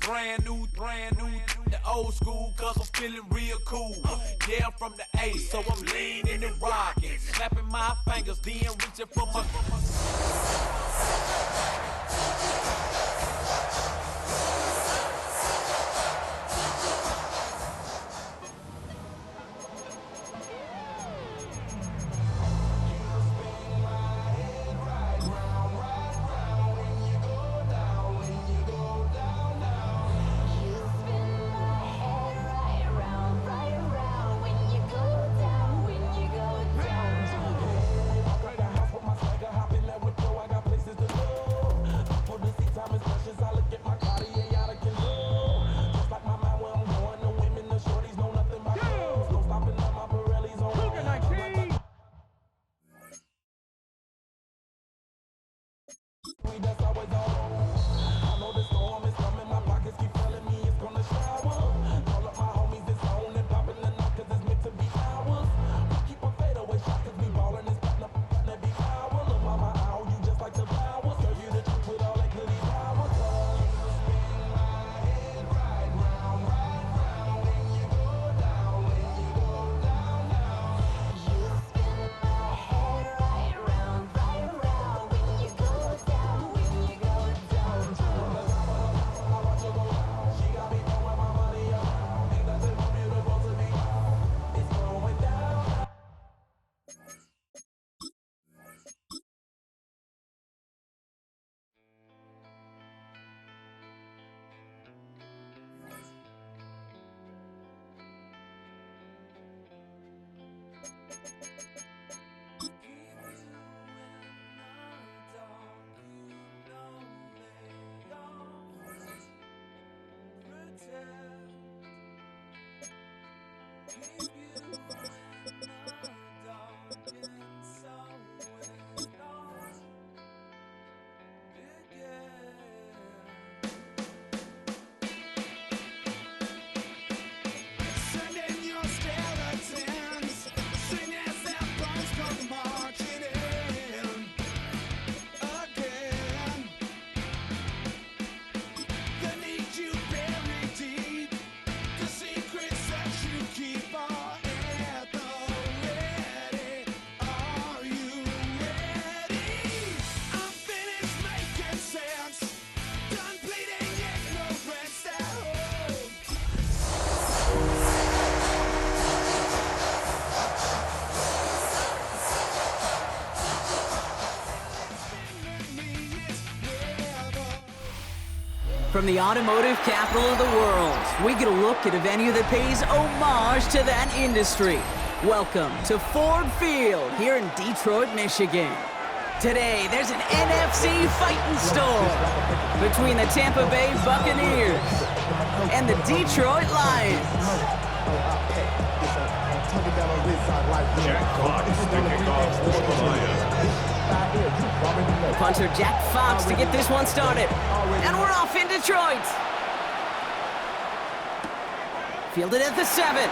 brand new, the old school, cause I'm feeling real cool. Yeah, I'm from the 80s, so I'm leaning and rocking, slapping my fingers, then reaching for my. From the automotive capital of the world, we get a look at a venue that pays homage to that industry. Welcome to Ford Field here in Detroit, Michigan. Today, there's an NFC fighting storm between the Tampa Bay Buccaneers and the Detroit Lions. Jack Fox to kick off for the Lions. Punter Jack Fox to get this one started. And we're off in Detroit. Fielded at the 7.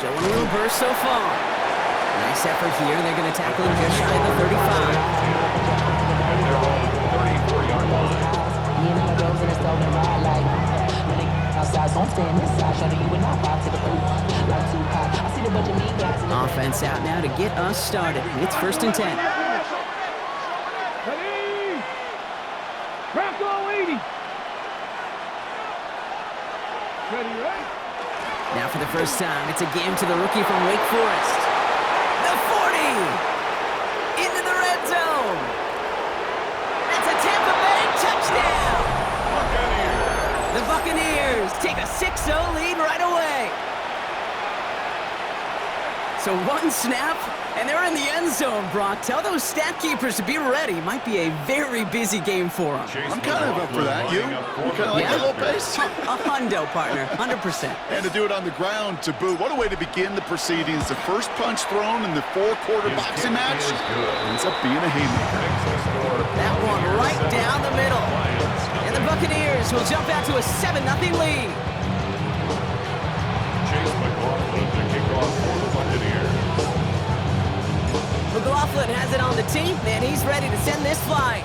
Showing a little burst so far. Nice effort here. They're going to tackle him just shy of the 35. And they're on the 34-yard line. Offense out now to get us started. It's 1st and 10. Now for the first time, it's a game to the rookie from Wake Forest. The 40! Into the red zone! That's a Tampa Bay touchdown! The Buccaneers take a 6-0 lead right away. So one snap, and they're in the end zone, Brock. Tell those stat keepers to be ready. Might be a very busy game for them. I'm kind of up for that. You kind of like that little pace? A hundo, partner, 100%. And to do it on the ground to boot. What a way to begin the proceedings. The first punch thrown in the 4-quarter boxing match ends up being a haymaker. That one right down the middle. And the Buccaneers will jump out to a 7-0 lead. McLaughlin has it on the tee, and he's ready to send this flying.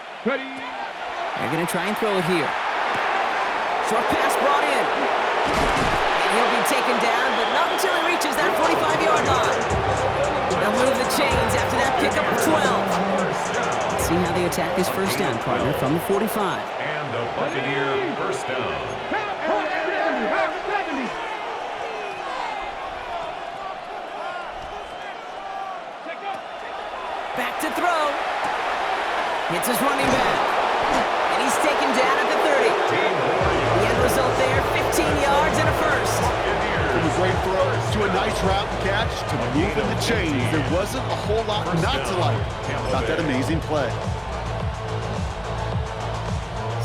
Ready. They're going to try and throw it here. Short pass brought in. And he'll be taken down, but not until he reaches that 45-yard line. They'll move the chains after that pickup of 12. Let's see how they attack this first down, partner, from the 45. And the Buccaneer first down. Back to throw. Hits his running back. And he's taken down at the 30. The end result there, 15 yards and a first. From a great throw to a nice route and catch to moving the chains. There wasn't a whole lot not to like about that amazing play.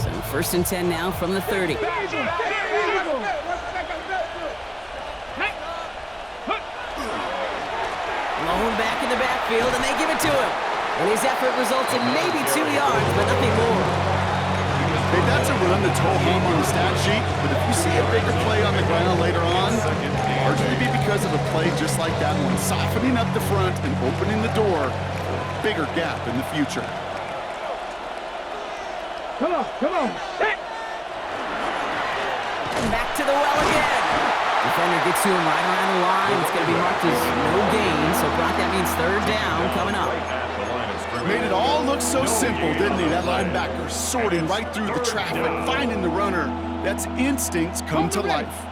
So first and 10 now from the 30. Lone back in the backfield, and they give it to him. And his effort results in maybe 2 yards, but nothing more. Hey, that's a run that's ho-hum on the stat sheet, but if you see a bigger play on the ground later on, largely be because of a play just like that one, softening up the front and opening the door for a bigger gap in the future. Come on. Set. Back to the well again. Defender gets to him right around the line. It's going to be marked as no gain, so Brock, that means third down coming up. Made it all look so simple, didn't he? That linebacker sorting right through the traffic, finding the runner. That's instincts come to life.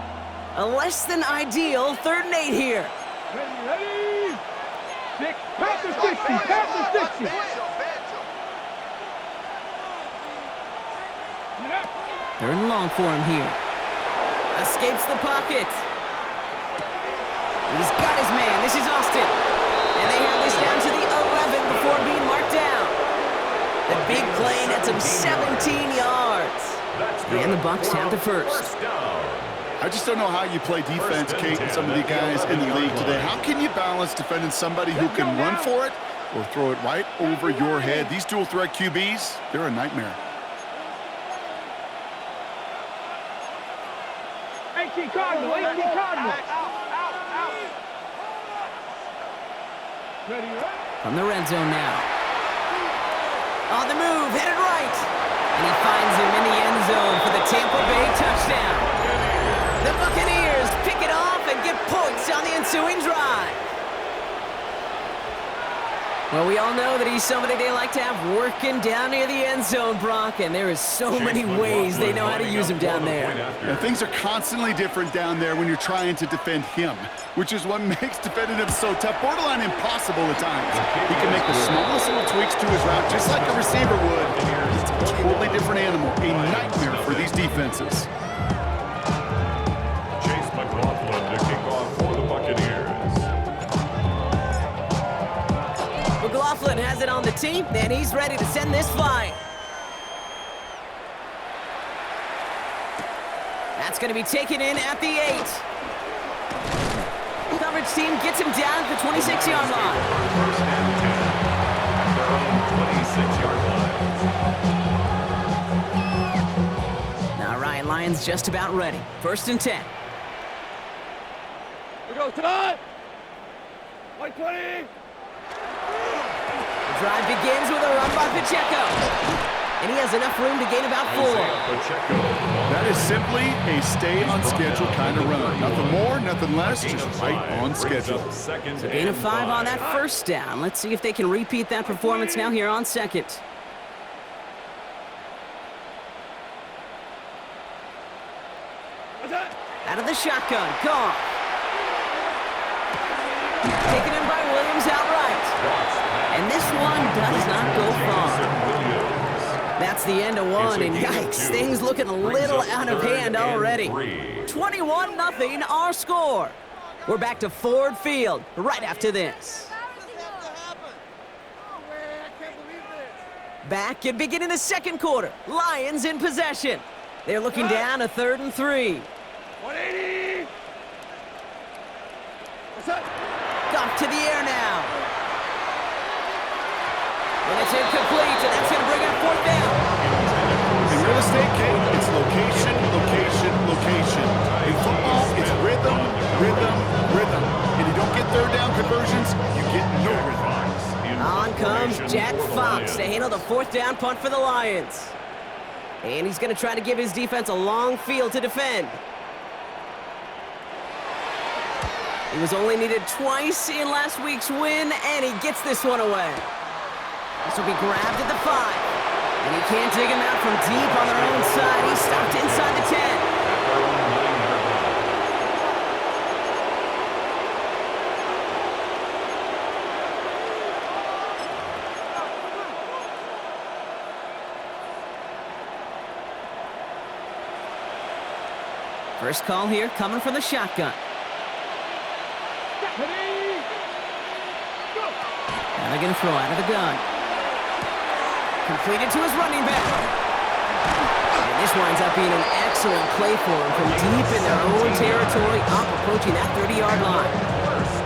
A less than ideal 3rd and 8 here. Ready. 6. Pass the 60. Pass the 60. Third and long for him here. Escapes the pocket. He's got his man. This is Austin. And they have this down to the 11 before being marked down. The big play nets him 17 yards. And the Bucs have the first. I just don't know how you play defense, Kate, and some of the guys in the league today. How can you balance defending somebody who can run for it or throw it right over your head? These dual threat QBs, they're a nightmare. 18 Cardinal. Ready. From the red zone now. On the move, headed right. And he finds him in the end zone for the Tampa Bay touchdown. The Buccaneers pick it off and get points on the ensuing drive. Well, we all know that he's somebody they like to have working down near the end zone, Brock, and there is so many ways they know how to use him down there. Yeah, things are constantly different down there when you're trying to defend him, which is what makes defending him so tough, borderline impossible at times. He can make the smallest little tweaks to his route, just like a receiver would. It's a totally different animal, a nightmare for these defenses. To kick off for the Buccaneers. McLaughlin has it on the tee, and he's ready to send this flying. That's going to be taken in at the 8. Coverage team gets him down at the 26-yard line. First and 10 at their own 26-yard line. Now Ryan Lyons just about ready. First and 10. We go tonight. 120. The drive begins with a run by Pacheco. And he has enough room to gain about 4. That is simply a stay on schedule kind of run. Nothing more, nothing less, just right on schedule. So gain of 5 on that first down. Let's see if they can repeat that performance now here on second. Out of the shotgun, Goff. Taken in by Williams outright. And this one does not go far. That's the end of one, and yikes, things looking a little out of hand already. 21-0 our score. We're back to Ford Field right after this. Back and beginning the second quarter. Lions in possession. They're looking down a 3rd and 3. 180. Goff to the air now. And it's incomplete, and that's going to bring up 4th down. In real estate, Kate, it's location, location, location. In football, it's rhythm, rhythm, rhythm. And you don't get 3rd down conversions, you get no rhythm. On comes Jack Fox to handle the 4th down punt for the Lions. And he's going to try to give his defense a long field to defend. He was only needed twice in last week's win, and he gets this one away. This will be grabbed at the 5. And he can't dig him out from deep on their own side. He's stopped inside the 10. First call here coming from the shotgun. Now they're going to throw out of the gun. Completed to his running back. And this winds up being an excellent play for him from deep in their own territory, up approaching that 30-yard line.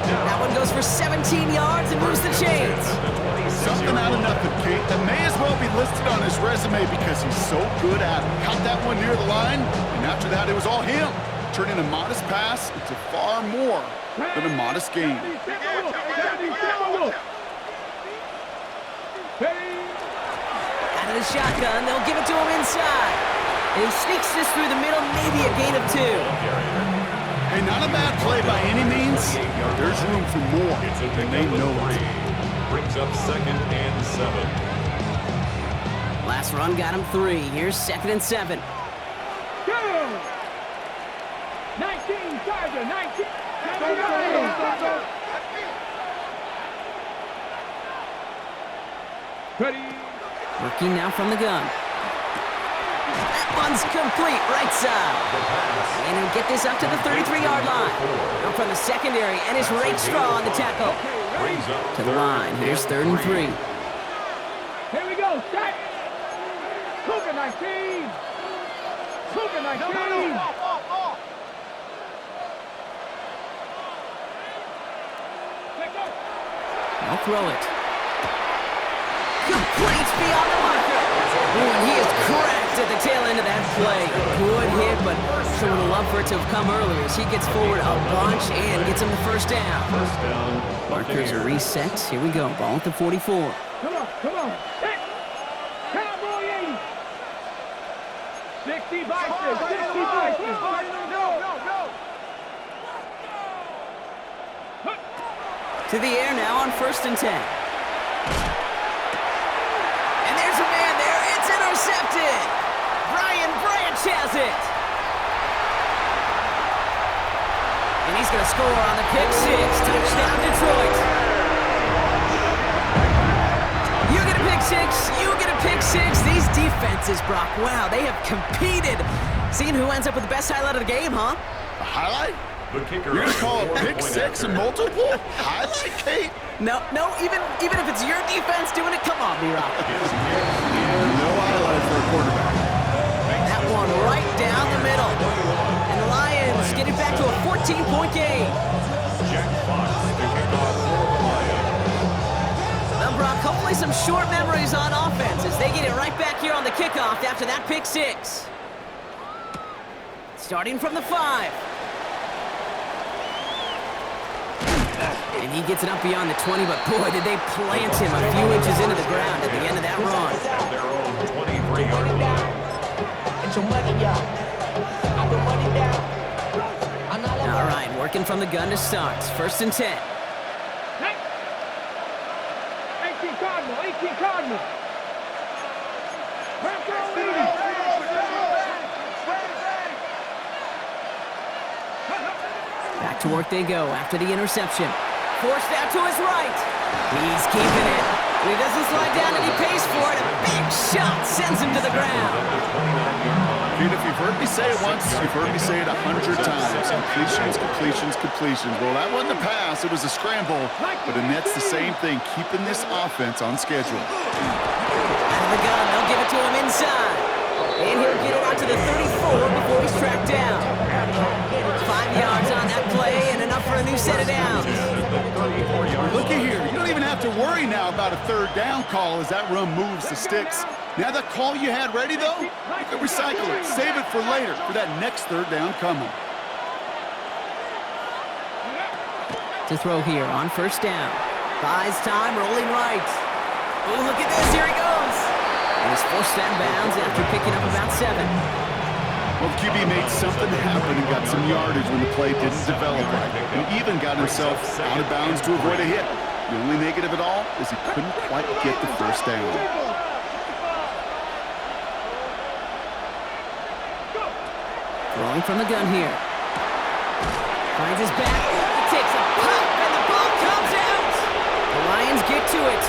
That one goes for 17 yards and moves the chains. Something out of nothing, Kate. That may as well be listed on his resume because he's so good at it. Caught that one near the line, and after that, it was all him. Turning a modest pass into far more than a modest gain. Out of the shotgun, they'll give it to him inside. And he sneaks this through the middle, maybe a gain of 2. Hey, not a bad play by any means, but there's room for more, and they know it. Brings up 2nd and 7. Last run got him 3. Here's 2nd and 7. Go! 19, Tiger, 19. Ready. Working now from the gun. That one's complete, right side. And he'll get this up to the 33-yard line. Up from the secondary, and it's Rake Straw on the tackle. To the line, here's 3rd and 3. Here we go, set. Cougar 19. Cougar 19. I'll throw it. Complete beyond the marker. Ooh, and he is cracked at the tail end of that play. Good hit, but sure would have loved for it to have come earlier as he gets forward a bunch and gets him the 1st down. Markers are reset. Here we go. Ball at the 44. Come on, come on. Hit. Cowboy 80. 60 Bison, 60 Bison. To the air now on 1st and 10. And there's a man there. It's intercepted. Brian Branch has it. And he's going to score on the pick 6. Touchdown, Detroit. You get a pick 6. You get a pick 6. These defenses, Brock, wow, they have competed. Seeing who ends up with the best highlight of the game, huh? A highlight? The kicker. You're going to call a pick 6 and multiple? Highlight, Kate? No, even if it's your defense doing it, come on, B-Rock. No highlight for a quarterback. That one right down the middle. And the Lions get it back to a 14-point game. Jack Fox to kick off for the Lions. Well, Brock, hopefully some short memories on offense as they get it right back here on the kickoff after that pick 6. Starting from the 5. And he gets it up beyond the 20, but boy, did they plant him a few inches into the ground at the end of that run. At their own 23-yard line. All right, working from the gun to start. 1st and 10. 18 Cardinal, 18 Cardinal. Back to work they go after the interception. Forced out to his right. He's keeping it. And he doesn't slide down and he pays for it. A big shot sends him to the ground. Dude, if you've heard me say it once, you've heard me say it 100 times. Completions. Well, that wasn't a pass. It was a scramble. But Annette's the same thing, keeping this offense on schedule. Out of the gun, they'll give it to him inside. And he'll get it out to the 34 before he's tracked down. 5 yards on that play and enough for a new set of downs. Look at here. You don't even have to worry now about a 3rd down call as that run moves the sticks. Now that call you had ready, though, you can recycle it. Save it for later for that next 3rd down coming. To throw here on 1st down. Buys time, rolling right. Oh, look at this, here he goes. And he's forced out of bounds after picking up about 7. Well, the QB made something happen and got some yardage when the play didn't develop right. He even got himself out of bounds to avoid a hit. The only negative at all is he couldn't quite get the first down. Throwing from the gun here. Finds his back. Takes a pop, and the ball comes out. The Lions get to it.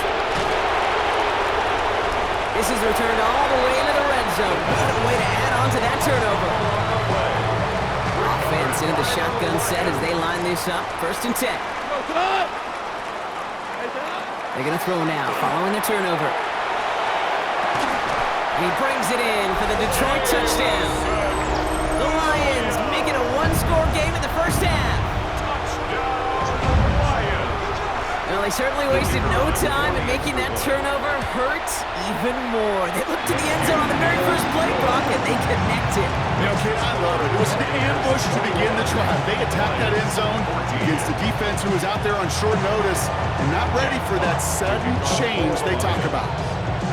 This is returned all the way into the red zone. What a way to add on to that turnover. Offense into the shotgun set as they line this up. 1st and 10. They're going to throw now, following the turnover. And he brings it in for the Detroit touchdown. The Lions make it a 1-score game in the first half. Well, they certainly wasted no time in making that turnover hurt even more. They looked to the end zone on the very first play, Brock, and they connected. You know, kid, I love it. It was an ambush to begin the drive. They attacked that end zone against a defense who was out there on short notice and not ready for that sudden change they talk about.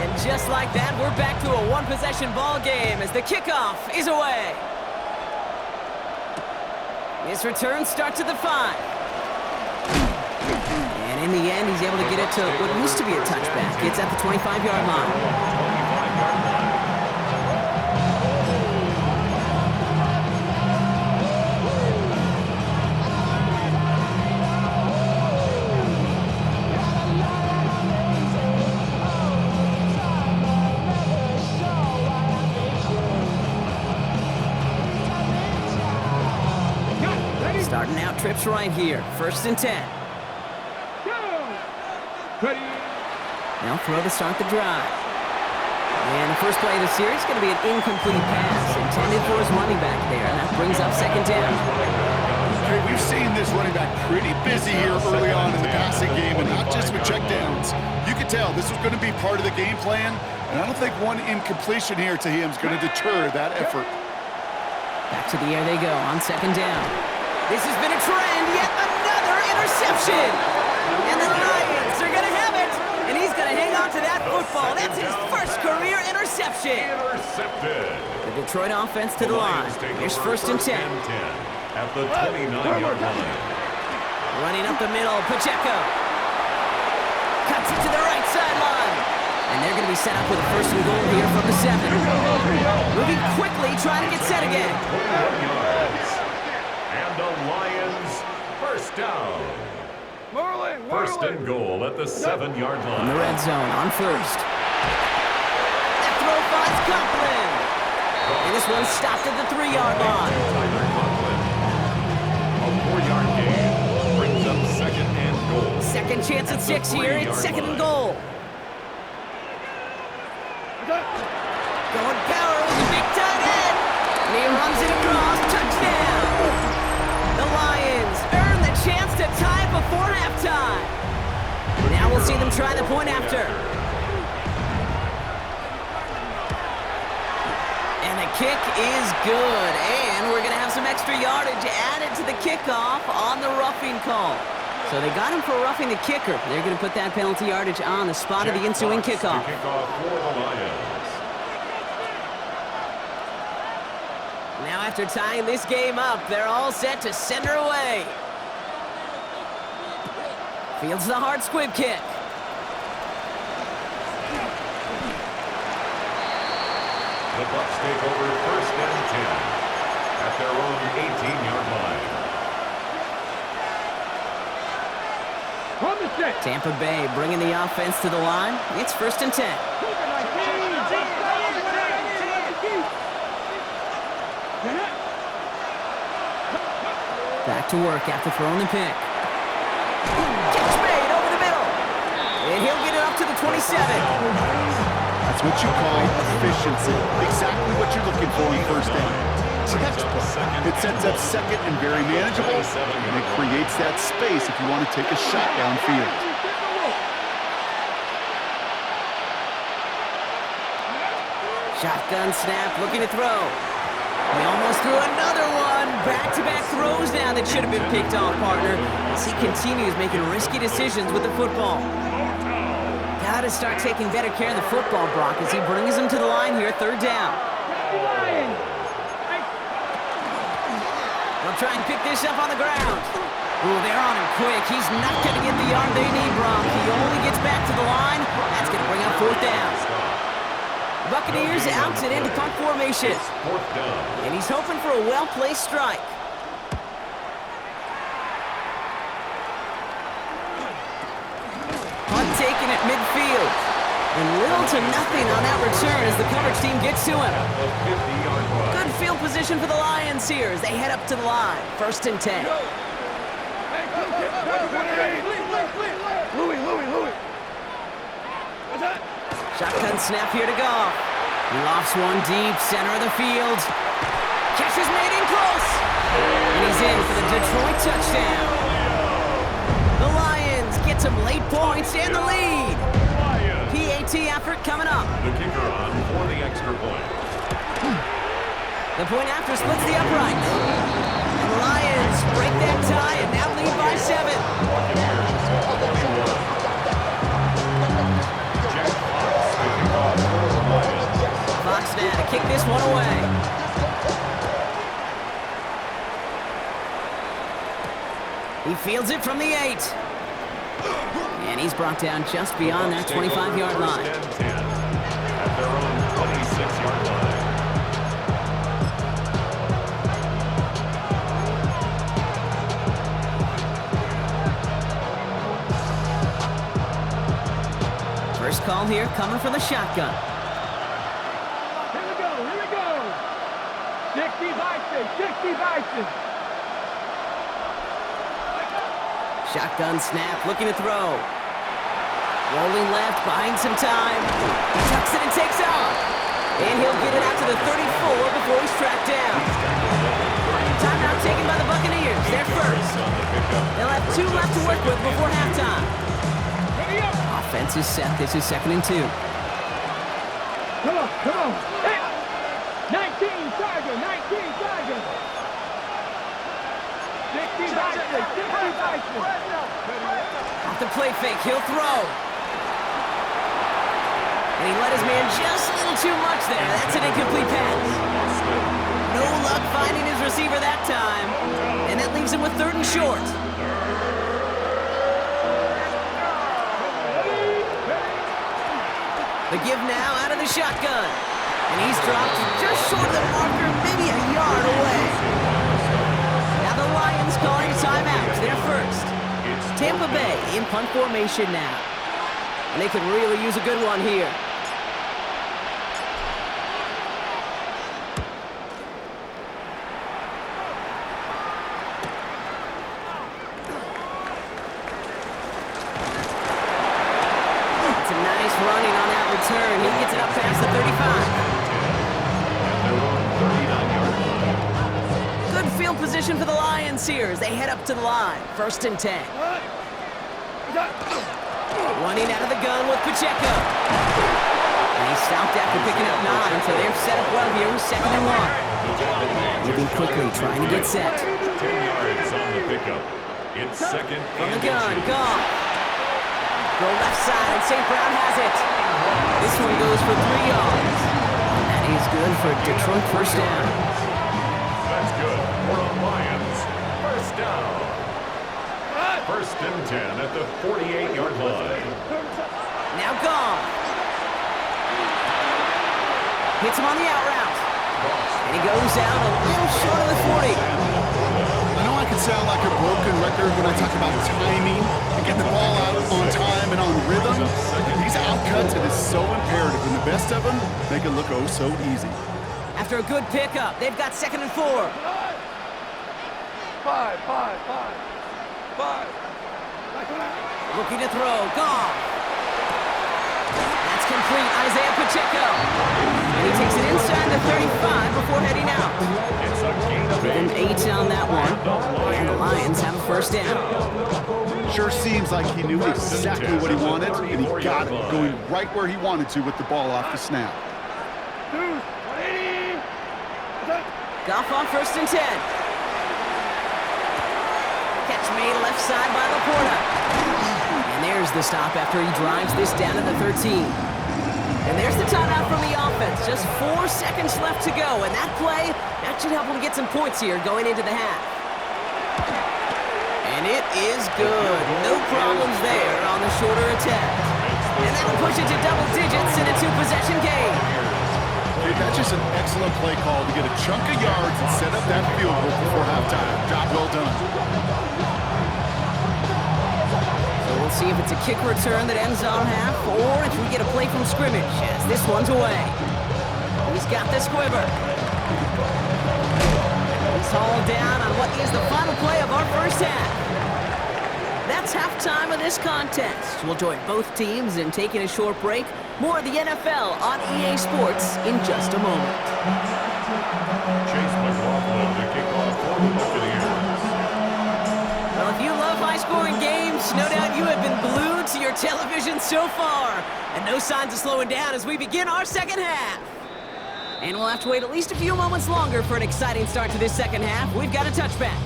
And just like that, we're back to a 1-possession ball game as the kickoff is away. His return starts at the 5. And in the end, he's able to get it to what used to be a touchback. It's at the 25-yard line. Starting out trips right here. 1st and 10. Now throw to start the drive. And the first play of the series is going to be an incomplete pass intended for his running back there. And that brings up 2nd down. Okay, we've seen this running back pretty busy here early on in the passing game, and not just with checkdowns. You could tell this was going to be part of the game plan, and I don't think one incompletion here to him is going to deter that effort. Back to the air they go on 2nd down. This has been a trend, yet another interception. And the Lions are going to have it. And he's going to hang on to that football. That's his first career interception. Intercepted. The Detroit offense to the line. Here's 1st and 10. At the 29-yard line. Running up the middle, Pacheco. Cuts it to the right sideline. And they're going to be set up with a 1st and goal here from the 7. Moving quickly, trying to get set again. 21 yards. And the Lions first down. 1st and goal at the 7-yard line. In the red zone on 1st. That throw finds Conklin. And this one stopped at the 3-yard line. A 4-yard gain brings up 2nd and goal. Second chance at 6 here. It's 2nd and goal. Going power with the big tight end. And he runs it across. Touchdown. The Lions earn the chance to tie before halftime. Now we'll see them try the point after. And the kick is good. And we're going to have some extra yardage added to the kickoff on the roughing call. So they got him for roughing the kicker. They're going to put that penalty yardage on the spot of the ensuing kickoff. Kickoff for the Lions. Now after tying this game up, they're all set to send her away. Fields the hard squib kick. The Bucs take over 1st and 10 at their own 18-yard line. Tampa Bay bringing the offense to the line. It's 1st and 10. Back to work after throwing the pick. Catch made over the middle. And he'll get it up to the 27. That's what you call efficiency. Exactly what you're looking for in 1st down. It sets up 2nd and very manageable, and it creates that space if you want to take a shot downfield. Shotgun snap, looking to throw. He almost threw another one. Back-to-back throws now that should have been picked off, partner, as he continues making risky decisions with the football. Got to start taking better care of the football, Brock, as he brings him to the line here, third down. They'll try and pick this up on the ground. Ooh, they're on him quick. He's not going to get the yard they need, Brock. He only gets back to the line. That's going to bring up fourth down. The Buccaneers out and into punt formation. And he's hoping for a well-placed strike. Punt taken at midfield. And little to nothing on that return as the coverage team gets to him. Good field position for the Lions here as they head up to the line. 1st and 10. Louis. Shotgun snap here to Goff. He lofts one deep, center of the field. Catch is made in close. And he's in for the Detroit touchdown. The Lions get some late points and the lead. PAT effort coming up. The kicker on for the extra point. The point after splits the uprights. And the Lions break that tie and now lead by 7. Fox now to kick this one away. He fields it from the 8. And he's brought down just beyond that 25-yard line. At their own 26-yard line. First call here coming from the shotgun. Here we go. 60 Bison. Shotgun snap, looking to throw. Rolling left, buying some time. He tucks it and takes off. And he'll get it out to the 34 before he's tracked down. Timeout taken by the Buccaneers. They're first. They'll have 2 left to work with before halftime. Offense is set. This is 2nd and 2. Come on. Hey. 19 Tiger. 60 Bison. Off the play fake, he'll throw. And he let his man just a little too much there. That's an incomplete pass. No luck finding his receiver that time. And that leaves him with 3rd and short. The give now out of the shotgun. And he's dropped just short of the marker, maybe a yard away. Now the Lions calling a timeout. They're first. Tampa Bay in punt formation now. And they could really use a good one here. It's a nice running on that return. He gets it up past the 35. Good field position for the Lions here as they head up to the line. 1st and 10. Running out of the gun with Pacheco. And he stopped after picking up 9, so they're set up well here with 2nd and 1. Moving quickly, trying to get set. 10 yards on the pickup. It's 2nd From the and gun, 2. Goff. Go left side, and St. Brown has it. This one goes for 3 yards. That is good for Detroit first down. That's good for the Lions. First down. 1st and 10 at the 48-yard line. Now Goff. Hits him on the out route. And he goes down a little short of the 40. I know I can sound like a broken record when I talk about timing and getting the ball out on time and on rhythm. These outcuts, it is so imperative, and the best of them make it look oh so easy. After a good pickup, they've got 2nd and 4. Five. Looking to throw. Goff. That's complete. Isaiah Pacheco. And he takes it inside the 35 before heading out. It's a gain of And 8. 8 on that one. And the Lions have a first down. Sure seems like he knew exactly what he wanted, and he got it, going right where he wanted to with the ball off the snap. Goff on 1st and 10. Catch made left side by Laporta. And there's the stop after he drives this down to the 13. And there's the timeout from the offense. Just 4 seconds left to go. And that play, that should help them get some points here going into the half. And it is good. No problems there on the shorter attempt. And that'll push it to double digits in a 2-possession game. Hey, that's just an excellent play call to get a chunk of yards and set up that field goal before halftime. Job well done. So we'll see if it's a kick return that ends on half or if we get a play from scrimmage as this one's away. He's got the squiver. He's hauled down on what is the final play of our first half. That's halftime of this contest. We'll join both teams in taking a short break. More of the NFL on EA Sports in just a moment. Chase McLaughlin to kick off for the Buccaneers. Well, if you love high-scoring games, no doubt you have been glued to your television so far. And no signs of slowing down as we begin our second half. And we'll have to wait at least a few moments longer for an exciting start to this second half. We've got a touchback.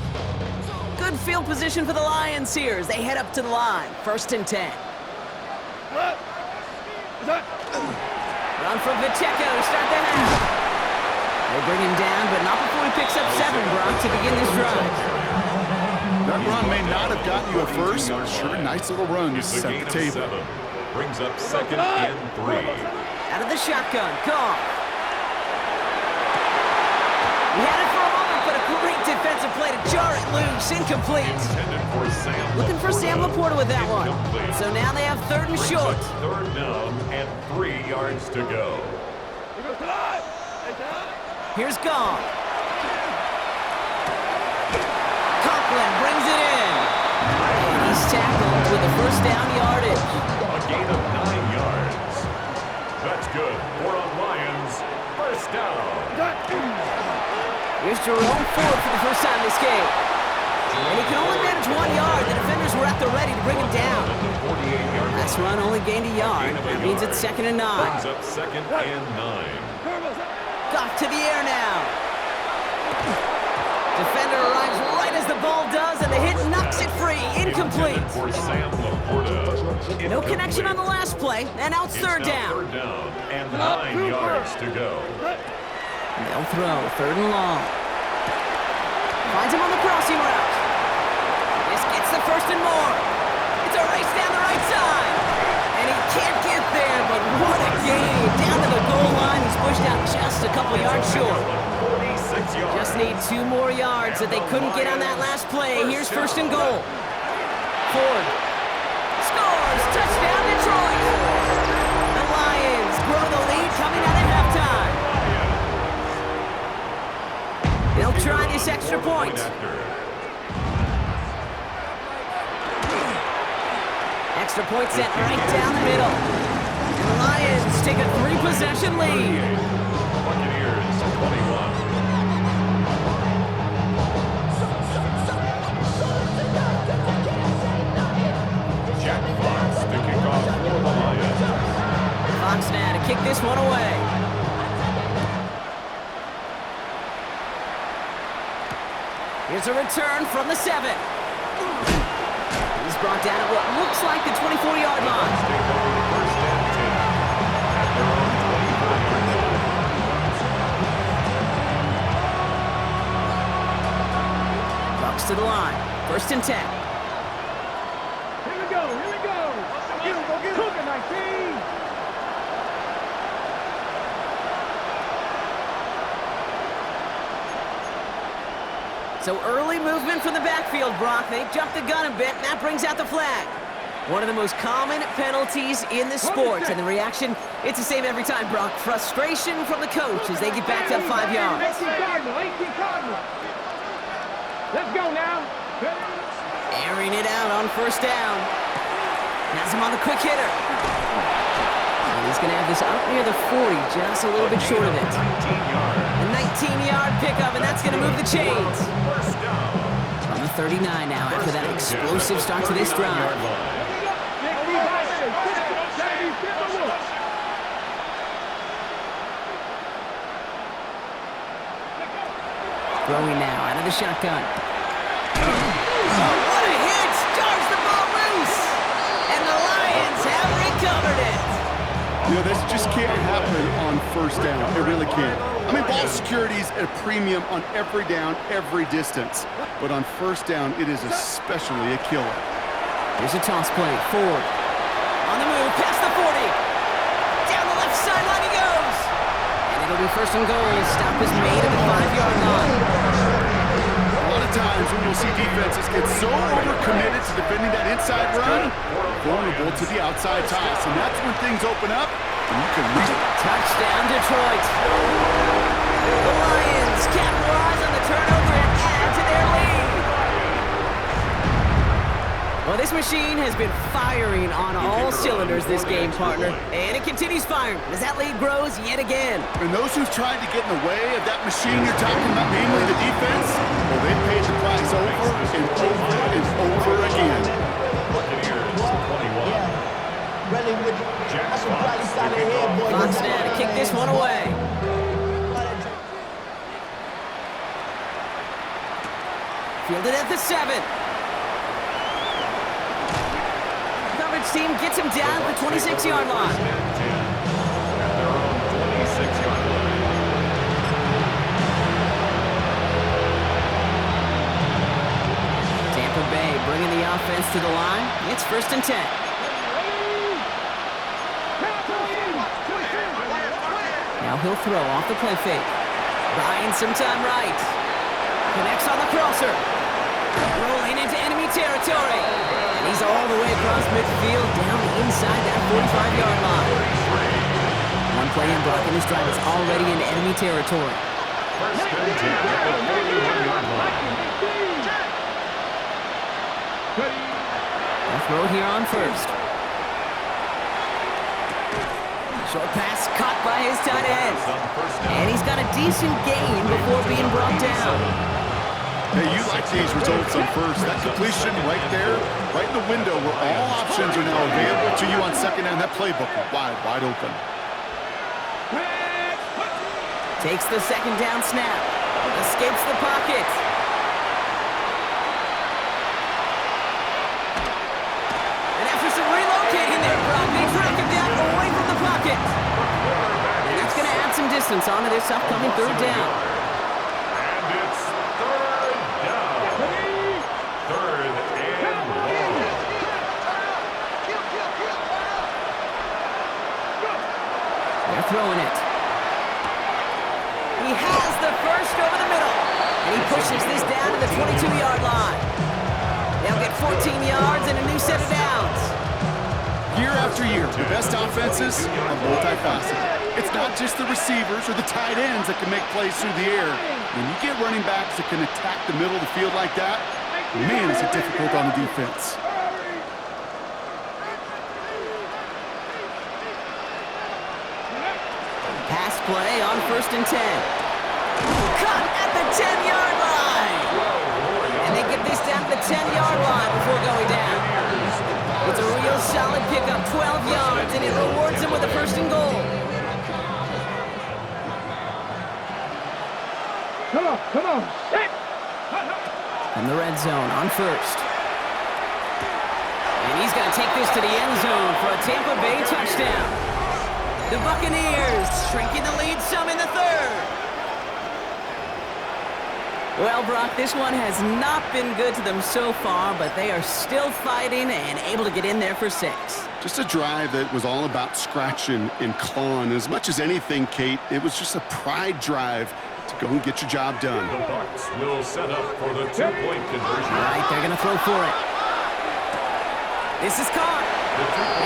Good field position for the Lions here as they head up to the line. 1st and 10. Run from Pacheco to start the half. They bring him down, but not before he picks up 7, Brock, to begin this drive. That run may not have gotten you a first, but sure, nice little run to set the table. 7. Brings up 2nd and 3. Out of the shotgun, Goff. He had it for a moment, but a great defensive play to jar it loose. Incomplete. Looking for Sam Laporta with that one. So now they have 3rd and short. 3rd down and 3 yards to go. Here's Goff. Conklin brings it in. And he's tackled with a 1st down yardage. A gain of 9 yards. That's good. 4 on Lions. 1st down. Here's Jerome Ford for the first time this game. And he can only manage 1 yard. The defenders were at the ready to bring him down. Last run only gained a yard. That means it's 2nd and 9. Brings up 2nd and 9. Goff to the air now. Defender arrives right as the ball does, and the hit knocks it free. Incomplete. For Sam Laporta. No connection on the last play, and now it's 3rd down. 3rd down and 9 yards to go. They'll throw, 3rd and long. Finds him on the crossing route. This gets the 1st and more. It's a race down the right side. And he can't get there, but what a gain. Down to the goal line, he's pushed out just a couple yards short. 46 yards. Just need 2 more yards that they couldn't get on that last play. Here's 1st and goal. Ford scores, touchdown Detroit. The Lions grow the lead coming out of halftime. They'll try this extra point. Extra point sent right down the middle. And the Lions take a 3-possession lead. Buccaneers 21. Jack Fox to kick off for the Lions. Fox now to kick this one away. Here's a return from the 7. He's brought down at what looks like the 24-yard line. Bucs to the line. 1st and 10. Here we go, here we go. Get him, go get him. Cook it, 19. So early movement from the backfield, Brock. They jumped the gun a bit, and that brings out the flag. One of the most common penalties in the sport, and the reaction, it's the same every time, Brock. Frustration from the coach as they get back up 5 yards. 18 Cardinal. Let's go now. Airing it out on 1st down. Has him on the quick hitter. And he's going to have this out near the 40, just a little bit short of it. A 19-yard pickup, and that's going to move the chains. On the 39 now after that explosive start to this drive. Throwing now out of the shotgun. Oh, what a hit! Starts the ball loose! And the Lions have recovered it! You know, this just can't happen on first down. It really can't. I mean, ball security's at a premium on every down, every distance. But on first down, it is especially a killer. Here's a toss play. Ford. On the move, past the 40. Down the left sideline he goes. And it'll be first and goal. Stop is made at the 5-yard line. A lot of times when you'll see defenses get so overcommitted to defending that inside run, vulnerable to the outside toss. And that's when things open up, and you can reach it. Touchdown, Detroit. The Lions capitalize on the turnover and add to their lead. Well, this machine has been firing on all cylinders this game, partner. And it continues firing as that lead grows yet again. And those who've tried to get in the way of that machine you're talking about, namely the defense, well, they've paid the price over and over and over again. Fox now to kick this one away. Fielded at the 7. Coverage team gets him down at the 26-yard line. Tampa Bay bringing the offense to the line. It's first and 10. Now he'll throw off the play fake. Buying some time right. Connects on the crosser. Rolling into enemy territory. And he's all the way across midfield down inside that 45-yard line. One play in blocking this drive is already in enemy territory. First and 10 at the 41-yard line. They'll throw here on first. Short pass caught by his tight end. And he's got a decent gain before being brought down. Hey, you like these results on first. That completion right there, right in the window where all options are now available to you on second down. That playbook wide open. Takes the second down snap. Escapes the pocket. And after some relocating there, Brock, they track him down away from the pocket. And that's going to add some distance onto this upcoming third down. And it's third down. Third and long. They're throwing it. He has the first over the middle. And he pushes this down to the 22-yard line. They'll get 14 yards and a new set of downs. Year after year, the best offenses are multifaceted. It's not just the receivers or the tight ends that can make plays through the air. When you get running backs that can attack the middle of the field like that, man, is it difficult on the defense. Pass play on first and 10. Cut at the 10-yard line. And they get this down to the 10-yard line before going down. It's a real solid pickup, 12 yards, and it rewards him with a first and goal. Come on, set. In the red zone on first. And he's going to take this to the end zone for a Tampa Bay touchdown. The Buccaneers shrinking the lead some in the third. Well, Brock, this one has not been good to them so far, but they are still fighting and able to get in there for 6. Just a drive that was all about scratching and clawing. As much as anything, Kate, it was just a pride drive to go and get your job done. The Bucs will set up for the two-point conversion. All right, they're going to throw for it. This is caught.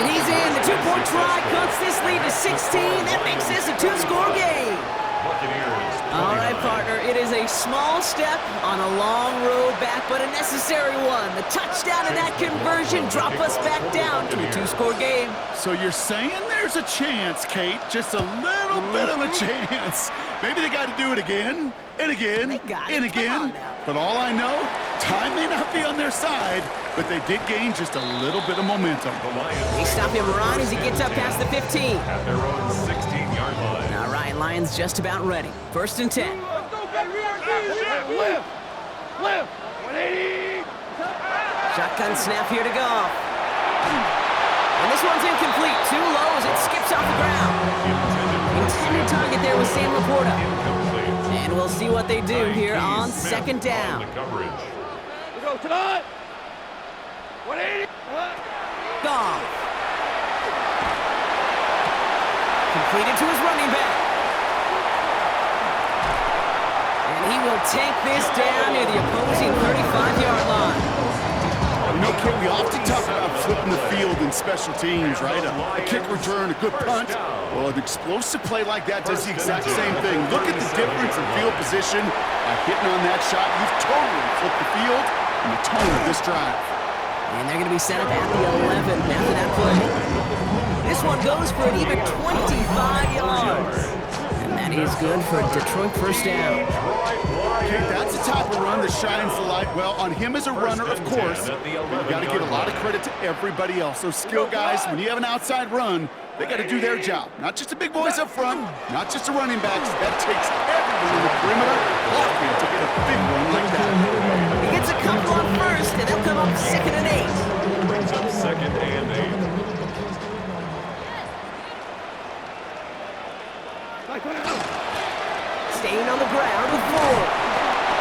And he's in. The two-point try cuts this lead to 16. That makes this a 2-score game. Buccaneers. All right, partner. It is a small step on a long road back, but a necessary one. The touchdown and that conversion drop us back down to a 2-score game. So you're saying there's a chance, Kate, just a little bit of a chance. Maybe they got to do it again and again They got it. and Come again. on now. But all I know, time may not be on their side, but they did gain just a little bit of momentum. The Lions They stop him right as he gets up past the 15. at their own 16-yard line. All right, Lions just about ready. First and 10. Let's go, baby. Lift. 180. Shotgun snap here to Goff. And this one's incomplete. Too low as it skips off the ground. Intended target there was Sam Laporta. And we'll see what they do here on second down. We go tonight. 180. Goff. Completed to his running back. And he will take this down near the opposing 35-yard line. You know, Kate, we often talk about flipping the field in special teams, right? A kick return, a good punt. Well, an explosive play like that does the exact same thing. Look at the difference in field position. By hitting on that shot, you've totally flipped the field and the tone of this drive. And they're going to be set up at the 11 after that play. This one goes for an even 25 yards. And that is good for a Detroit first down. Okay, that's the type of run that shines the light well on him as a runner, of course. But you got to give a lot of credit to everybody else. Those skill guys, when you have an outside run, they got to do their job. Not just the big boys up front, not just the running backs. That takes everyone in the perimeter blocking to get a big run like that. He gets a couple on first, and they'll come up 2nd and 8. Brings up 2nd and 8. Staying on the ground with Ford.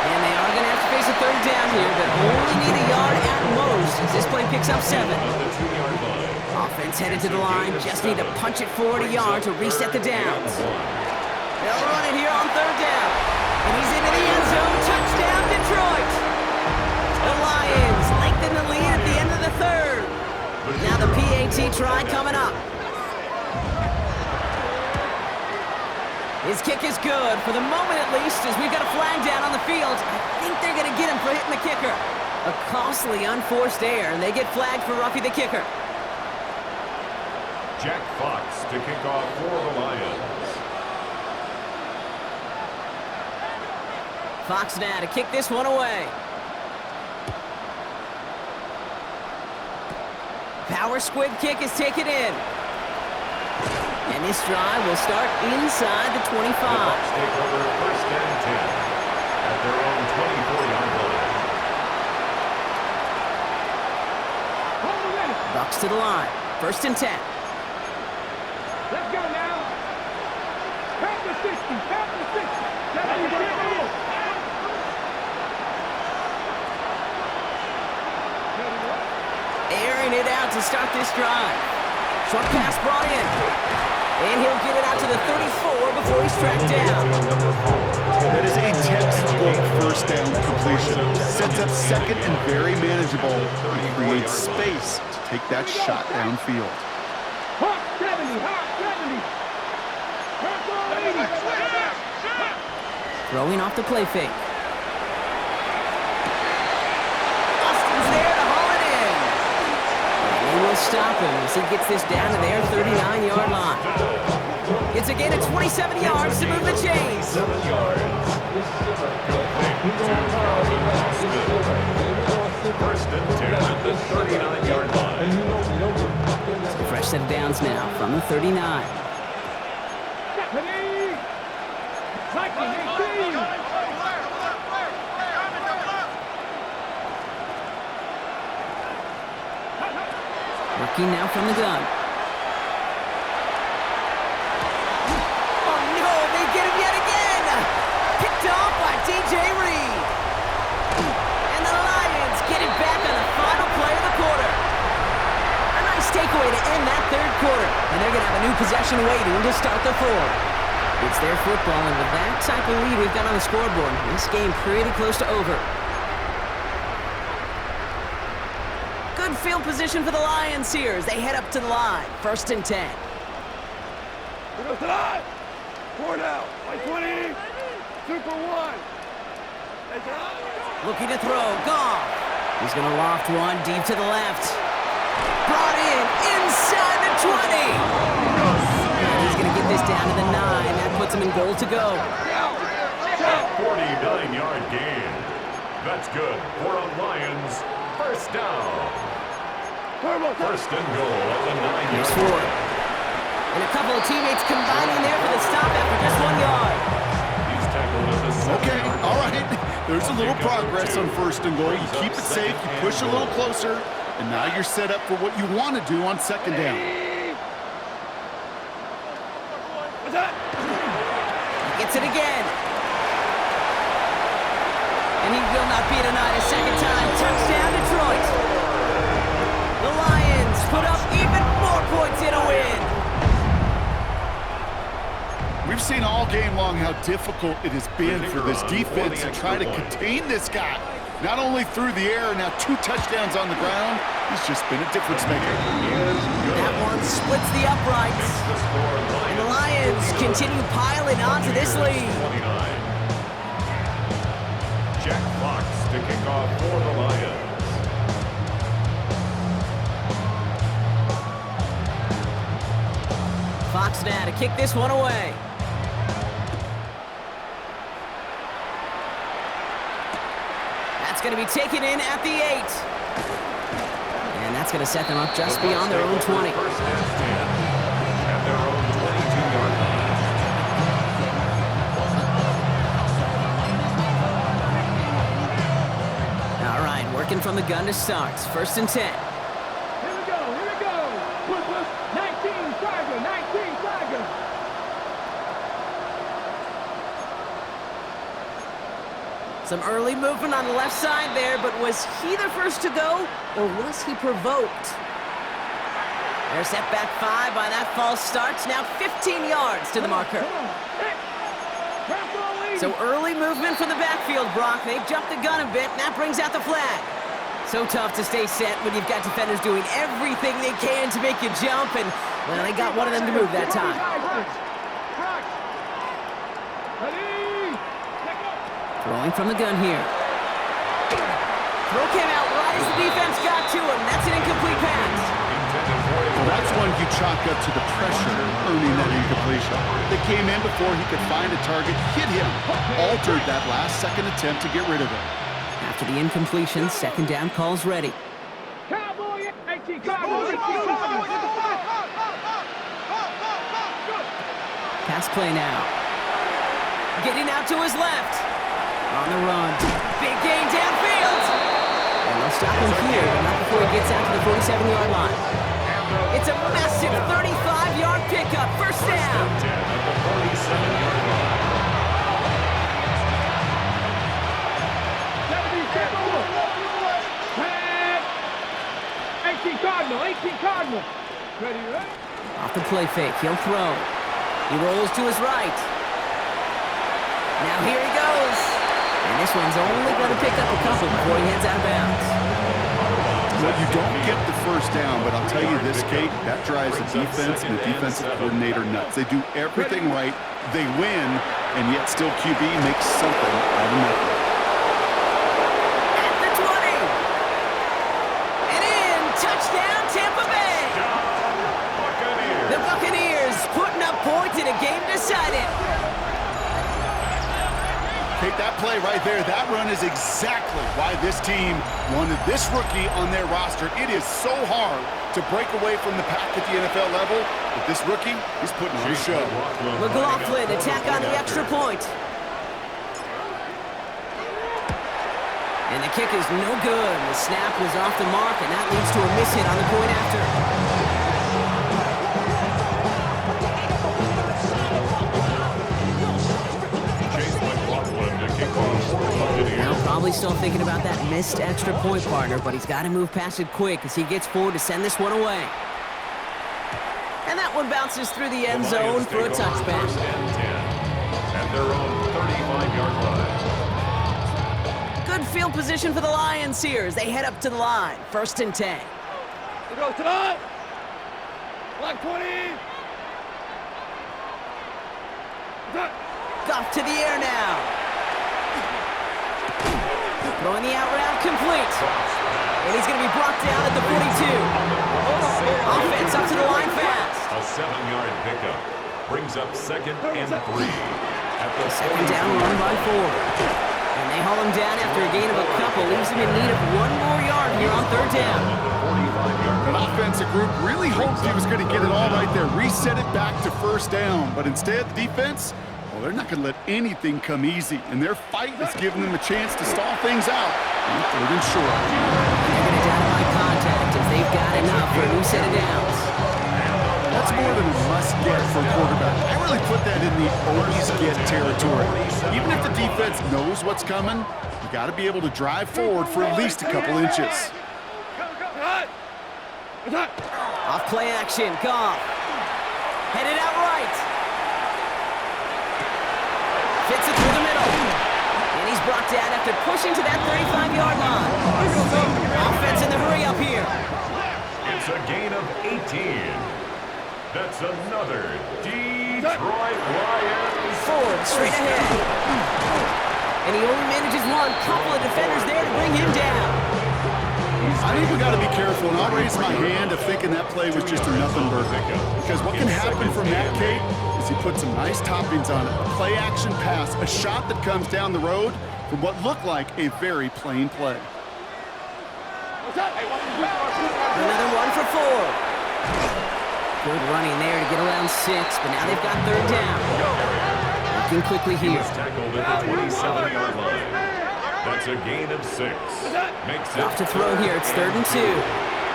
And they are going to have to face a 3rd down here, but only need a yard at most as this play picks up 7. Offense headed to the line, just need to punch it forward a yard to reset the downs. They'll run it here on 3rd down. And he's into the end zone. Touchdown, Detroit! The Lions lengthen the lead at the end of the 3rd. Now the PAT try coming up. His kick is good, for the moment at least, as we've got a flag down on the field. I think they're going to get him for hitting the kicker. A costly unforced error, and they get flagged for roughing the kicker. Jack Fox to kick off for the Lions. Fox now to kick this one away. Power squib kick is taken in. And this drive will start inside the 25. The Bucs take over 1st and 10 at their own 24-yard line. Bucs to the line. 1st and 10. Let's go now. Count the 60. Count the 60. Airing it out to start this drive. Short pass brought in. And he'll get it out to the 34 before he's tracked down. That is a textbook 1st down completion. Sets up 2nd and very manageable. And creates space to take that shot downfield. Hot 70. Hot 70. Throwing off the play fake. Austin's there to haul it in. And they will stop him as he gets this down to their 39-yard line. It's a gain of 27 yards to move the chains. 7 yards. 1st and 10 at the 39-yard line. Fresh set of downs now from the 39. Working now from the gun. Oh no, they get him yet again! Picked off by DJ Reed. And the Lions get it back on the final play of the quarter. A nice takeaway to end that 3rd quarter. And they're going to have a new possession waiting to start the 4th. It's their football, and with that type of lead we've got on the scoreboard, this game pretty close to over. Good field position for the Lions here as they head up to the line. 1st and 10. We go tonight. 4 now. By 20. 2 for 1. Looking to throw. Goff. He's going to loft one deep to the left. Brought in inside the 20. And he's going to get this down to the 9. That puts him in goal to go. 49-yard gain. That's good for a Lions 1st down. 1st and goal at the 9-yard line. And a couple of teammates combining there for the stop after just 1 yard. He's tackled at the 7-yard line. Okay, all right. There's a little progress on 1st and goal. You keep it safe, you push a little closer, and now you're set up for what you want to do on 2nd down. He gets it again. And he will not be denied a second time. Touchdown, Detroit. The Lions put up even more points in a win. We've seen all game long how difficult it has been for this defense to try to contain this guy. Not only through the air, now 2 touchdowns on the ground. He's just been a difference maker. That one splits the uprights. And the Lions continue piling onto this lead. Jack Fox to kick off for the Lions. Fox now to kick this one away. That's going to be taken in at the 8. And that's going to set them up just beyond their own 20. First and 10 at their own 22-yard line. All right, working from the gun to start. 1st and 10. Here we go, here we go. Push, 19, Tiger, 19, Tiger. Some early movement on the left side there, but was he the first to go, or was he provoked? They're set back 5 by that false start. Now 15 yards to the marker. So early movement from the backfield, Brock. They've jumped the gun a bit, and that brings out the flag. So tough to stay set when you've got defenders doing everything they can to make you jump, and, well, they got one of them to move that time. Throwing from the gun here. Throw came out right as the defense got to him. That's an incomplete pass. Well, that's one you chalk up to the pressure earning that incompletion. They came in before he could find a target, hit him, altered that last-second attempt to get rid of it. After the incompletion, 2nd down calls ready. Cowboy, 18, Cowboy, 18, Cowboy. Pass play now. Getting out to his left. On the run. Big gain downfield. And they'll stop him here, but not before he gets out to the 47-yard line. It's a massive 35-yard pickup. 1st down. At the 47-yard line. 18 Cardinal, 18 Cardinal. Ready, ready? Off the play fake, he'll throw. He rolls to his right. Now here he goes. And this one's only going to pick up a couple before he heads out of bounds. Well, you don't get the 1st down, but I'll tell you this, Kate, that drives the defense and the defensive coordinator nuts. They do everything right, they win, and yet still QB makes something out of nothing. At the 20. And in, touchdown Tampa Bay. The Buccaneers putting up points in a game decided. Take that play right there. That run is exactly why this team wanted this rookie on their roster. It is so hard to break away from the pack at the NFL level, but this rookie is putting on a show. McLaughlin attack on the extra point. And the kick is no good. The snap was off the mark, and that leads to a miss hit on the point after. Now probably still thinking about that missed extra point, partner, but he's got to move past it quick as he gets forward to send this one away. And that one bounces through the end zone for a touchback. At their own 35-yard line. Good field position for the Lions here as they head up to the line. 1st and 10. We go to the Black 20. Goff to the air now. Throwing the out route complete. And he's going to be brought down at the 42. Offense up to the line fast. A 7-yard pickup brings up 2nd and 3. At the 2nd down, run by 4. And they haul him down after a gain of a couple. Leaves him in need of 1 more yard here on 3rd down. That offensive group really hoped he was going to get it all right there, reset it back to 1st down. But instead, the defense Well, they're not going to let anything come easy, and their fight is giving them a chance to stall things out. And third and short. They're going to dynamite contact if they've got enough for a new set of downs. That's more than a must-get for a quarterback. I really put that in the always-get territory. Even if the defense knows what's coming, you got to be able to drive forward for at least a couple inches. Off play action, Goff. Headed out right. Fits it through the middle. And he's brought down after pushing to that 35-yard line. Offense in the hurry up here. It's a gain of 18. That's another Detroit Lions. Ford straight ahead. And he only manages one. Couple of defenders there to bring him down. I think we got to be careful, and I'll raise my hand of thinking that play was just a nothing burger. Because what can happen from that, Kate, is he put some nice toppings on it. A play-action pass, a shot that comes down the road from what looked like a very plain play. Another one for Ford. Good running there to get around 6, but now they've got third down. Working quickly here. Tackled at the 27-yard line. That's a gain of 6. Makes it Off to throw here. It's 3rd and 2.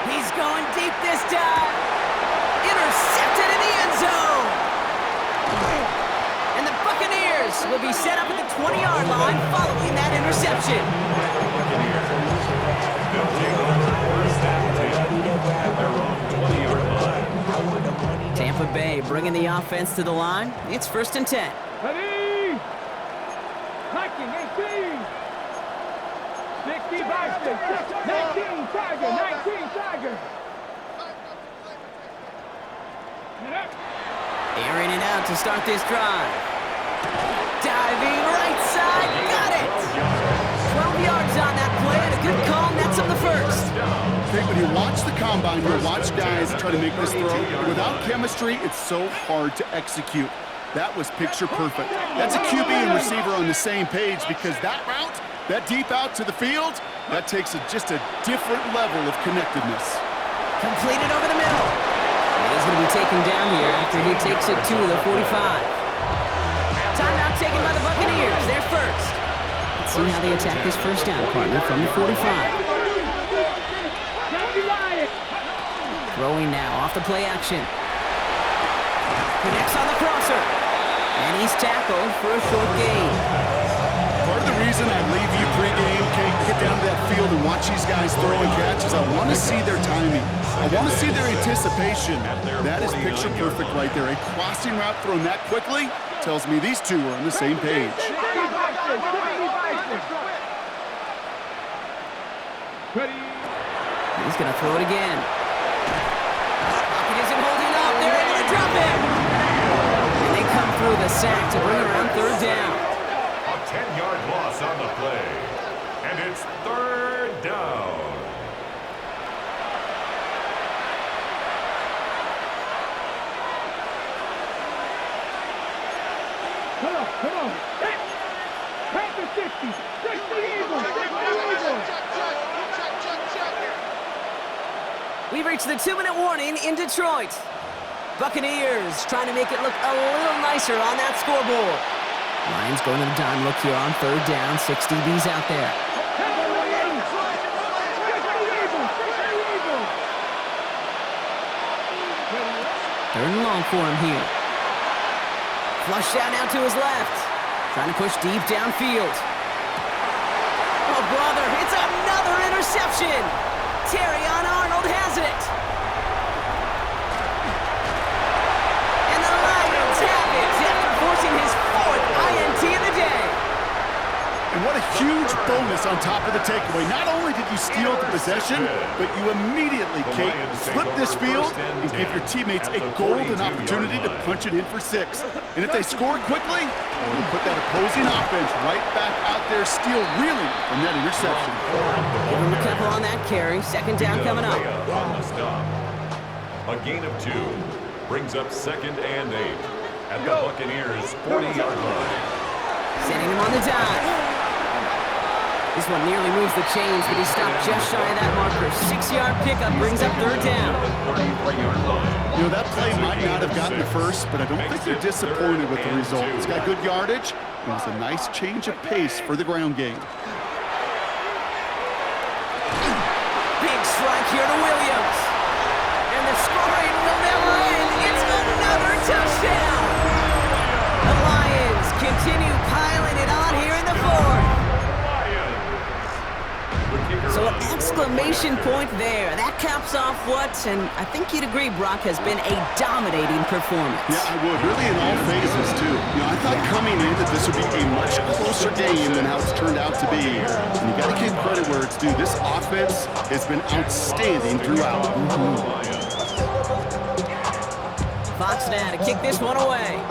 He's going deep this time. Intercepted in the end zone. And the Buccaneers will be set up at the 20-yard line following that interception. They'll take over first and 10 at their own 20-yard line. Tampa Bay bringing the offense to the line. It's 1st and 10. Ready? Hiking, 18. 60 Boston. 19 Tiger. 19 Tiger. Airing it out to start this drive. Diving right side. Got it. 12 yards on that play and a good call. Nets up the first. Okay, when you watch the combine, you watch guys try to make this throw. Without chemistry, it's so hard to execute. That was picture perfect. That's a QB and receiver on the same page because that route, that deep out to the field, that takes just a different level of connectedness. Completed over the middle. And he's going to be taken down here after he takes it to the 45. Timeout taken by the Buccaneers. They're first. Let's see how they attack this first down, partner, from the 45. Throwing now off the play action. Connects on the crosser. And he's tackled for a short gain. Part of the reason I leave you pregame, Kate, get down to that field and watch these guys throw and catch is I want to see their timing. I want to see their anticipation. That is picture perfect right there. A crossing route thrown that quickly tells me these two are on the same page. He's going to throw it again. Pocket isn't holding up. They're able to drop him. And they come through the sack to bring around third down. A 10-yard loss on the play. And it's 3rd down. Come on. Panther 60. 60 Eagles. 60 Eagles. We've reached the 2-minute warning in Detroit. Buccaneers trying to make it look a little nicer on that scoreboard. Lions going to the dime look here on third down. 6 DBs out there. Third and long for him here. Flush out now to his left. Trying to push deep downfield. Oh, brother, it's another interception. Terry on Arnold has it. And the Lions have it after forcing his 4th INT of the day. And what a huge bonus on top of the takeaway. Not only did you steal the possession, but you immediately, Kate, flip this field and give your teammates a golden opportunity to punch it in for 6. And if they score quickly, you put that opposing offense right back out there, still reeling from that interception. Give him a couple on that carry. 2nd down coming up. On the stop. A gain of 2 brings up 2nd and 8 at the Buccaneers' 40-yard line. Sending him on the dive. This one nearly moves the chains, but he stopped just shy of that marker. 6-yard pickup brings up third down. You know, that play might not have gotten the first, but I don't think they're disappointed with the result. It's got good yardage. It was a nice change of pace for the ground game. Big strike here to Williams. And the scoring will never end. It's another touchdown. The Lions continue piling it on here in the fourth. So an exclamation point there. That caps off what, and I think you'd agree, Brock, has been a dominating performance. Yeah, I would. Really in all phases, too. You know, I thought coming in that this would be a much closer game than how it's turned out to be. And you got to give credit where it's due. This offense has been outstanding throughout. Fox now to kick this one away.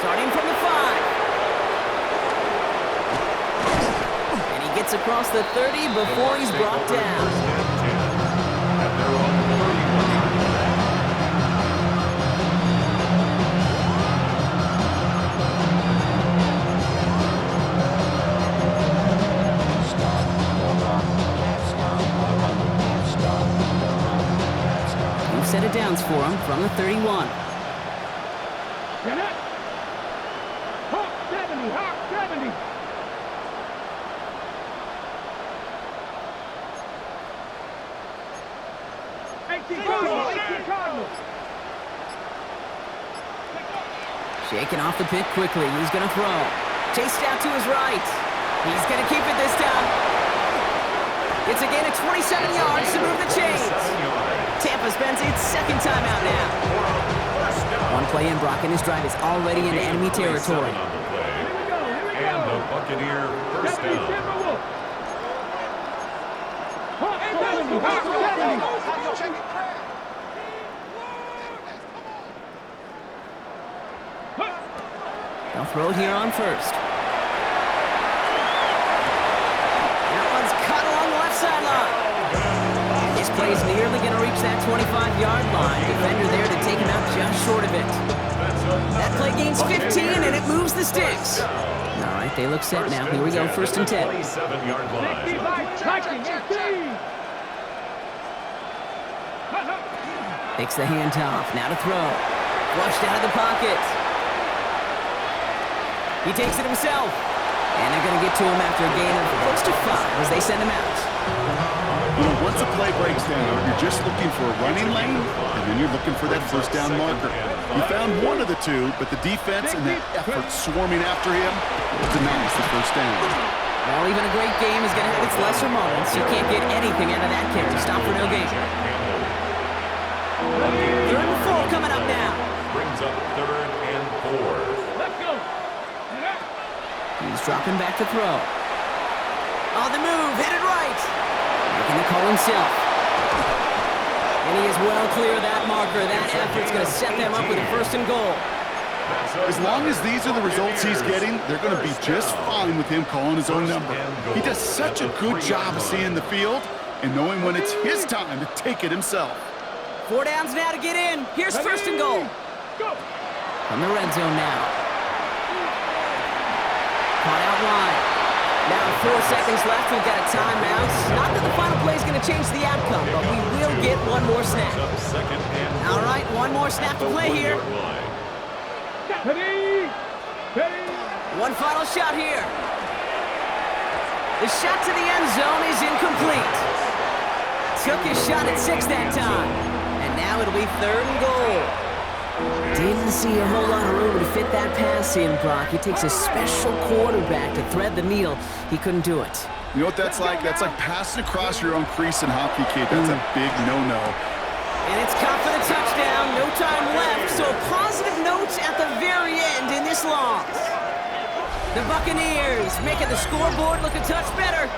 Starting from the 5. And he gets across the 30 before he's brought down. Set of downs for him from the 31. Hawk 70, Hawk 70. Shaking off the pit quickly. He's going to throw. Chased out to his right. He's going to keep it this time. It's a gain of 27 yards to move the chains. Tampa spends its second time out now. One play in, Brock, and his drive is already into enemy territory. And the Buccaneer first down. They'll throw it here on first. That one's cut along the left sideline. This play's nearly going to reach that 25-yard line. Defender there to take him out just short of it. That play gains 15, and it moves the sticks. All right, they look set now. Here we go, first and 10. 27-yard line. Takes the handoff, now to throw. Flushed out of the pocket. He takes it himself. And they're going to get to him after a gain of close to 5 as they send him out. You know, once a play breaks down, you're just looking for a running lane, and then you're looking for that first down marker. You found one of the two, but the defense and that effort swarming after him denies the first down. Well, even a great game is going to have its lesser moments. You can't get anything out of that carry. Stop for no gain. Third and 4 coming up now. Brings up third and 4. Let's go. He's dropping back to throw. On the move, headed right. Making the call himself. And he is well clear of that marker. That effort's going to set them up with a first and goal. As long as these are the results he's getting, they're going to be just fine with him calling his own number. He does such a good job of seeing the field and knowing when it's his time to take it himself. 4 downs now to get in. Here's first and goal. From the red zone now. Caught out wide. Now 4 seconds left. We've got a timeout. Not that the final play is going to change the outcome, but we will get one more snap. All right, one more snap to play here. One final shot here. The shot to the end zone is incomplete. Took his shot at 6 that time. And now it'll be third and goal. Didn't see a whole lot of room to fit that pass in, Brock. It takes a special quarterback to thread the needle. He couldn't do it. You know what that's like? That's like passing across your own crease in hockey, kid. That's a big no-no. And it's caught for the touchdown. No time left, so a positive note at the very end in this loss. The Buccaneers making the scoreboard look a touch better.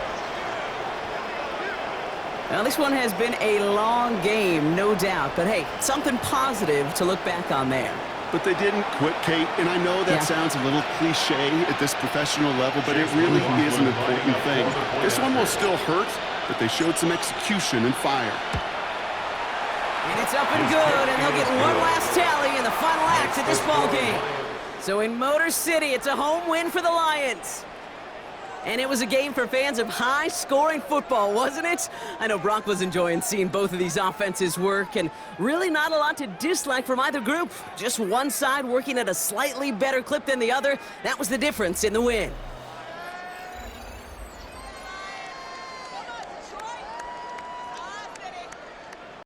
Well, this one has been a long game, no doubt. But, hey, something positive to look back on there. But they didn't quit, Kate, and I know that sounds a little cliche at this professional level, but it really is an important thing. This one will still hurt, but they showed some execution and fire. And it's up and good, and they'll get one last tally in the final act of this ball game. So in Motor City, it's a home win for the Lions. And it was a game for fans of high-scoring football, wasn't it? I know Brock was enjoying seeing both of these offenses work, and really not a lot to dislike from either group. Just one side working at a slightly better clip than the other. That was the difference in the win.